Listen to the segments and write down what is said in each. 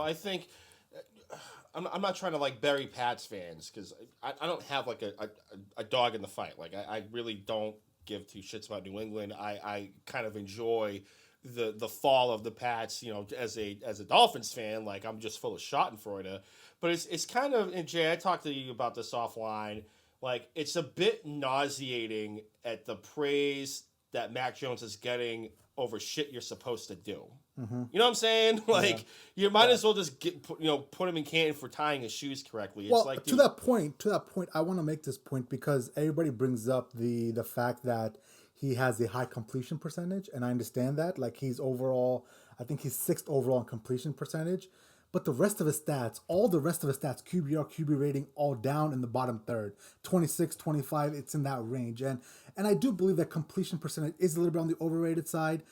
I think I'm not trying to like bury Pats fans because I don't have like a dog in the fight. Like I really don't give two shits about New England. I kind of enjoy the fall of the Pats. As a Dolphins fan, like I'm just full of Schadenfreude. But it's kind of, and Jay, I talked to you about this offline. Like it's a bit nauseating at the praise that Mac Jones is getting over shit you're supposed to do. Mm-hmm. You know what I'm saying? Like Yeah. you might as well just put him in Canton for tying his shoes correctly. It's Well, like, to dude, that point, I want to make this point because everybody brings up the fact that he has a high completion percentage, and I understand that. Like he's overall, I think he's sixth overall in completion percentage, but the rest of his stats, all the rest of his stats, QBR, QB rating, all down in the bottom third, 26, 25, it's in that range, and I do believe that completion percentage is a little bit on the overrated side.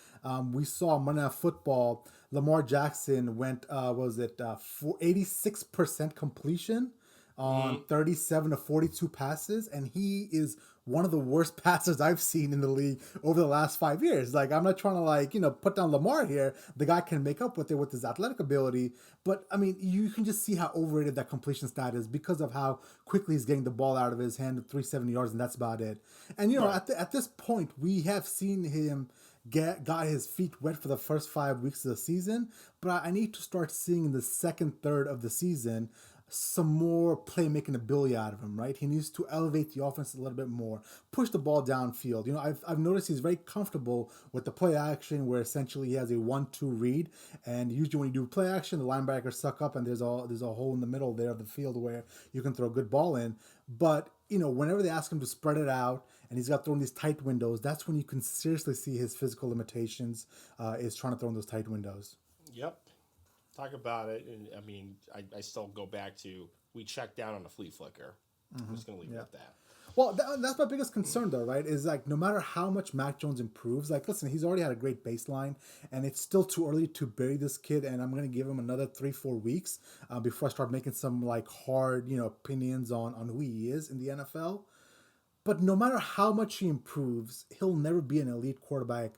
We saw Monday Night Football. Lamar Jackson went, 86% completion on 37 to 42 passes, and he is one of the worst passers I've seen in the league over the last 5 years. Like, I'm not trying to put down Lamar here. The guy can make up with it with his athletic ability, but I mean, you can just see how overrated that completion stat is because of how quickly he's getting the ball out of his hand at 370 yards, and that's about it. And right. at this point, we have seen him got his feet wet for the first 5 weeks of the season, but I need to start seeing in the second third of the season some more playmaking ability out of him, right? He needs to elevate the offense a little bit more, push the ball downfield. I've noticed he's very comfortable with the play action where essentially he has a 1-2 read, and usually when you do play action, the linebackers suck up and there's a hole in the middle there of the field where you can throw a good ball in. But whenever they ask him to spread it out and he's got thrown these tight windows, that's when you can seriously see his physical limitations, is trying to throw in those tight windows. Yep. Talk about it, and I mean, I still go back to we checked down on a flea flicker. I'm just gonna leave it at that. Well, that's my biggest concern, though, right? Is like no matter how much Mac Jones improves, like listen, he's already had a great baseline, and it's still too early to bury this kid. And I'm gonna give him another 3-4 weeks before I start making some like hard, opinions on who he is in the NFL. But no matter how much he improves, he'll never be an elite quarterback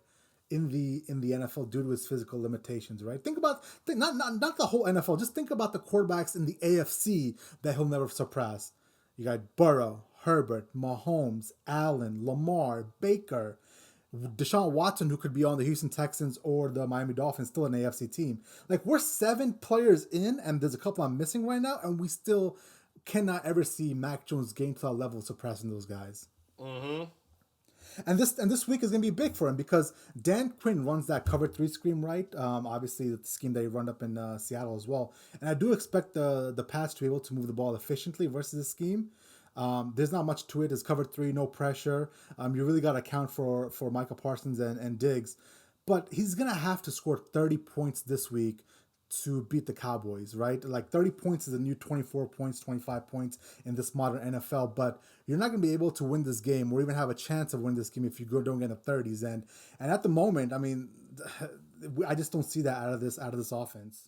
in the NFL due to his physical limitations, right? Not the whole NFL. Just think about the quarterbacks in the AFC that he'll never surpass. You got Burrow, Herbert, Mahomes, Allen, Lamar, Baker, Deshaun Watson, who could be on the Houston Texans or the Miami Dolphins, still an AFC team. Like we're 7 players in, and there's a couple I'm missing right now, and we still cannot ever see Mac Jones game to that level surpassing those guys. Mm-hmm. And this week is going to be big for him because Dan Quinn runs that cover 3 scheme, right? Obviously, the scheme that he run up in Seattle as well. And I do expect the Pats to be able to move the ball efficiently versus this scheme. There's not much to it. It's cover 3, no pressure. You really got to account for Micah Parsons and Diggs. But he's going to have to score 30 points this week to beat the Cowboys, right? Like 30 points is a new 24 points, 25 points in this modern NFL, but you're not going to be able to win this game or even have a chance of winning this game if you don't get in the 30s. And at the moment, I mean, I just don't see that out of this offense.